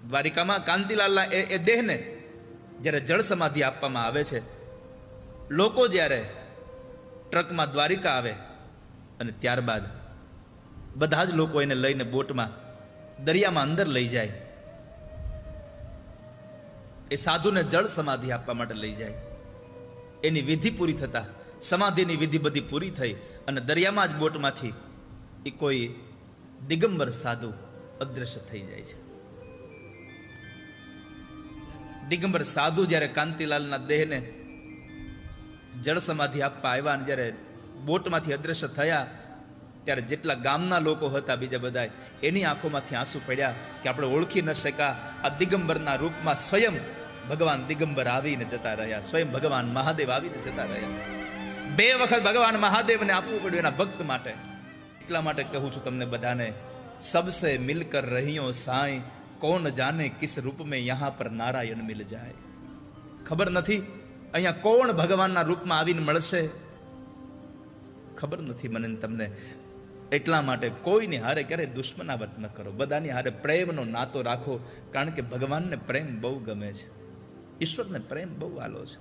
દ્વારિકામાં કાંતિલાલના એ દેહને જ્યારે જળ સમાધિ આપવામાં આવે છે, લોકો જ્યારે ટ્રકમાં દ્વારિકા આવે અને ત્યારબાદ બધા જ લોકો એને લઈને બોટમાં દરિયામાં અંદર લઈ જાય, એ સાધુને જળ સમાધિ આપવા માટે લઈ જાય. એની વિધિ પૂરી થતા, સમાધિની વિધિ બધી પૂરી થઈ અને દરિયામાં જ બોટમાંથી એ કોઈ દિગંબર સાધુ અદ્રશ્ય થઈ જાય છે. દિગંબર સાધુ જ્યારે કાંતિલાલના દેહને જળ સમાધિ આપવા આવ્યા અને જ્યારે બોટમાંથી અદ્રશ્ય થયા, ત્યારે જેટલા ગામના લોકો હતા બીજા બધા, એની આંખોમાંથી આંસુ પડ્યા કે આપણે ઓળખી ન શક્યા. આ દિગંબરના રૂપમાં સ્વયં ભગવાન દિગંબર આવીને જતા રહ્યા, સ્વયં ભગવાન મહાદેવ આવીને જતા રહ્યા. 2 વખત ભગવાન મહાદેવને આપવું પડ્યું એના ભક્ત માટે. એટલા માટે કહું છું તમને બધાને, સબસે મિલકર રહીઓ સાંઈ, કોણ જાને કિસ રૂપ મેં યહાં પર નારાયણ મિલ જાય. ખબર નથી અહીંયા કોણ ભગવાનના રૂપમાં આવીને મળશે, ખબર નથી મને તમને. એટલા માટે કોઈની હારે ક્યારેય દુશ્મનાવટ ન કરો, બધાની હારે પ્રેમનો નાતો રાખો, કારણ કે ભગવાનને પ્રેમ બહુ ગમે છે, ઈશ્વરને પ્રેમ બહુ આલો છે.